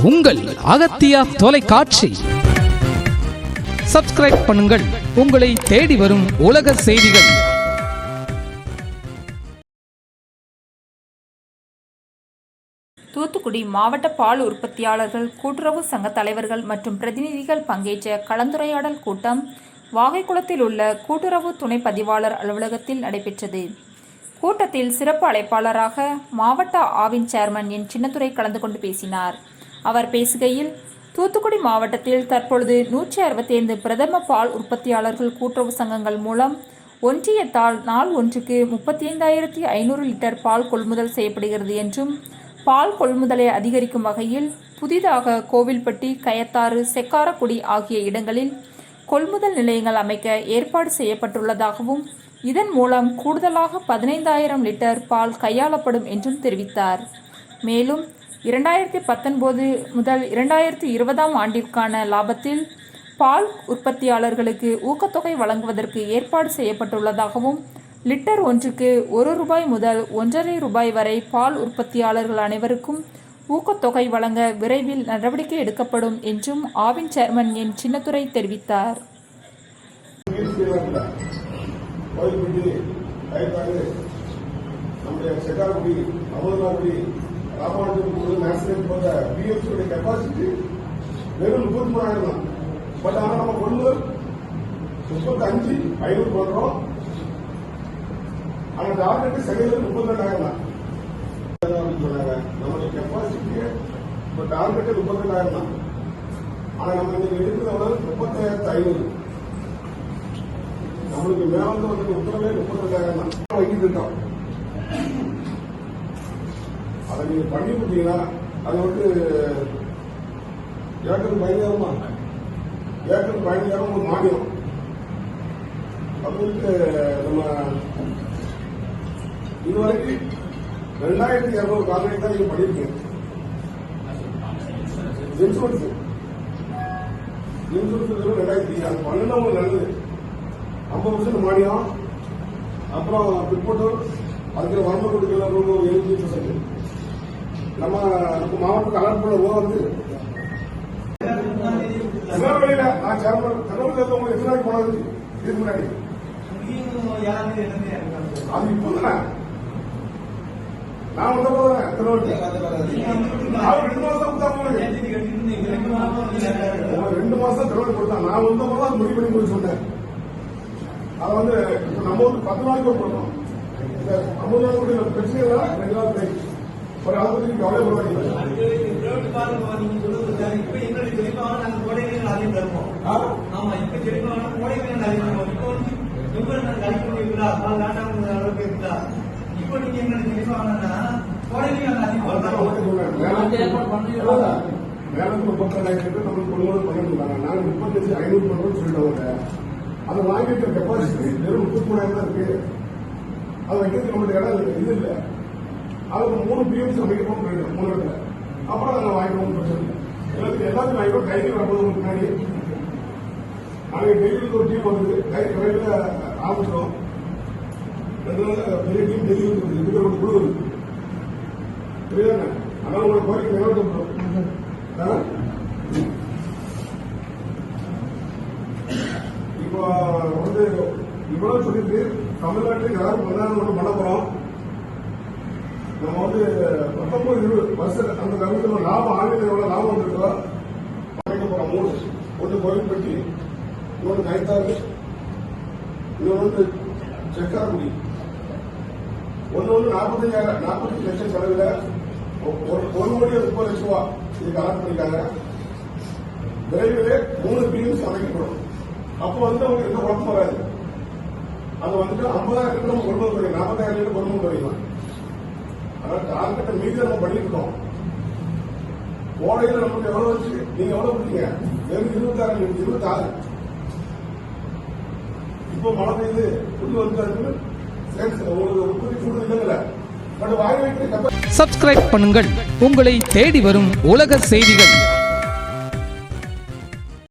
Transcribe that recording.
உங்கள் அகத்தியா தொலைக்காட்சி. சப்ஸ்கிரைப் பண்ணுங்கள், உங்களை தேடி வரும் உலக செய்திகள். தூத்துக்குடி மாவட்ட பால் உற்பத்தியாளர்கள் கூட்டுறவு சங்க தலைவர்கள் மற்றும் பிரதிநிதிகள் பங்கேற்ற கலந்துரையாடல் கூட்டம் வாகைக்குளத்தில் உள்ள கூட்டுறவு துணை பதிவாளர் அலுவலகத்தில் நடைபெற்றது. கூட்டத்தில் சிறப்பு அழைப்பாளராக மாவட்ட ஆவின் சேர்மன் என் சின்னத்துரை கலந்து கொண்டு பேசினார். அவர் பேசுகையில், தூத்துக்குடி மாவட்டத்தில் தற்பொழுது 165 பிரதம பால் உற்பத்தியாளர்கள் கூட்டுறவு சங்கங்கள் மூலம் ஒன்றியத்தால் நாள் ஒன்றுக்கு 35,500 லிட்டர் பால் கொள்முதல் செய்யப்படுகிறது என்றும், பால் கொள்முதலை அதிகரிக்கும் வகையில் புதிதாக கோவில்பட்டி, கயத்தாறு, செக்காரக்குடி ஆகிய இடங்களில் கொள்முதல் நிலையங்கள் அமைக்க ஏற்பாடு செய்யப்பட்டுள்ளதாகவும், இதன் மூலம் கூடுதலாக 15,000 லிட்டர் பால் கையாளப்படும் என்றும் தெரிவித்தார். மேலும் 2019 முதல் 2020 ஆண்டிற்கான லாபத்தில் பால் உற்பத்தியாளர்களுக்கு ஊக்கத்தொகை வழங்குவதற்கு ஏற்பாடு செய்யப்பட்டுள்ளதாகவும், லிட்டர் ஒன்றுக்கு ₹1 முதல் ₹1.5 வரை பால் உற்பத்தியாளர்கள் அனைவருக்கும் ஊக்கத்தொகை வழங்க விரைவில் நடவடிக்கை எடுக்கப்படும் என்றும் ஆவின் சேர்மன் என் சின்னத்துரை தெரிவித்தார். வெறும் 33,000 தான். பட் ஆனால் நம்ம கொள்முதல் 35,500 பண்றோம். ஆனா டார்கெட் செகண்ட் 32,000 தான் சொன்னாங்க. நம்மளுடைய கெப்பாசிட்டி இப்போ டார்கெட் 32,000 தான். ஆனா நம்ம இன்னைக்கு எடுக்கிறத 35,500. நம்மளுக்கு மேல வந்து உத்தரவே 32,000 தான் வாங்கிட்டு இருக்கோம். அதை நீங்க பண்ணி கொடுத்தீங்கன்னா அதை வந்து ஏக்கருக்கு 15,000 ஒரு மானியம் அப்படின்ட்டு நம்ம இதுவரைக்கும் 2,200 கால்வாய் தான் நீங்க பண்ணிருக்கீங்க. இன்சூரன்ஸ் 2,000 அது பண்ணணும் நல்லது. 50% மானியம், அப்புறம் பிற்பட்டோர் அதுக்கு வரம்பு கொடுக்கலாம் 75%. நம்ம மாவட்டத்துக்கு அலர்ட் பண்ண போது வந்து திருநெல்வேலியில நான் சேர்மன் திருநெல்வேலியில உங்களுக்கு எத்தனை நாளைக்கு போனது இதுக்கு முன்னாடி அது இப்போ தானே நான் வந்த போதுதானே திருநெல்வேலி 2 மாசம் கொடுத்தா உங்களுக்கு 2 மாசம் திருநெல்வேலி கொடுத்தா நான் வந்த போது அது முடிவு பண்ணி போய் சொன்னேன். அதை வந்து நம்ம வந்து 10 நாளைக்கு போட்டோம். 50 நாள் பிரச்சனை இல்லை. 2 நாள் கிடைக்கும். ஒரு அதை பற்றி கவலைப்படாதீங்க. மேலும் 32,000 நம்மளுக்கு கொள்முதல் பண்ணிருந்தாங்க. நாங்க 35,500 பண்றோம்னு சொல்லிட்டோம். அதை வாங்கிட்டு கெப்பாசிட்டி வெறும் 33,000 தான் இருக்கு. அதை வைக்கிறதுக்கு நம்மளுக்கு இடம் இது இல்லை. அதுக்கு 3 பிஎம்சி அமைக்கணும் 3 இடத்துல. அப்புறம் நாங்கள் வாங்கிடுவோம், பிரச்சனை இல்லை. எல்லாத்தையும் வாங்கிடுவோம். டைரி வரும்போது முன்னாடி நாளைக்கு டெல்லிக்கு ஒரு டீம் வருது. டைரி கடையில் ஆரம்பிச்சிடும். 2 நாள் பெரிய டீம் டெல்லி வந்து இதுக்கு ஒரு குழு வருது. புரியுதானே? அதனால உங்களுக்கு கோரிக்கை நிறைவேற்றப்படும். இப்போ வந்து இவ்வளவு சொல்லிட்டு தமிழ்நாட்டுக்கு யாரும் ஒன்றும் பண்ண போறோம். நம்ம வந்து 19-20 வருஷம் அந்த கவர்மெண்ட் லாபம் ஆன்லைன் எவ்வளவு லாபம் வந்திருக்கோ அமைக்க போறோம். 3 ஒன்று கோவில்பட்டி, இன்னொன்று கயத்தாறு, இன்னொன்று வந்து செக்காரக்குடி. ஒன்னு 45 லட்சம் செலவில் 1,30,00,000 இதுக்கு அலாட் பண்ணிருக்காங்க. விரைவிலே 3 பிஎம்சி அமைக்கப்படும். அப்போ வந்து அவங்க எந்த குழப்பம் வராது. அது வந்துட்டு 50,000 நம்ம கொள்முதல் பண்ணிக்கலாம், 40,000 கொள்முதல் பண்ணிக்கலாம். அதனால டார்கெட்டை மீது நம்ம பண்ணிட்டு இருக்கோம். ஓடையில நமக்கு எவ்வளவு வச்சு நீங்க எவ்வளவு கொடுத்தீங்க? வெறும் 26. இப்போ மழை பெய்யுது, புது வந்து உங்களுக்கு உற்பத்தி கூடுதல் இல்லைங்கள. பட் வாய் வைக்கிற சப்ஸ்கிரைப் பண்ணுங்கள், உங்களை தேடி வரும் உலக செய்திகள்.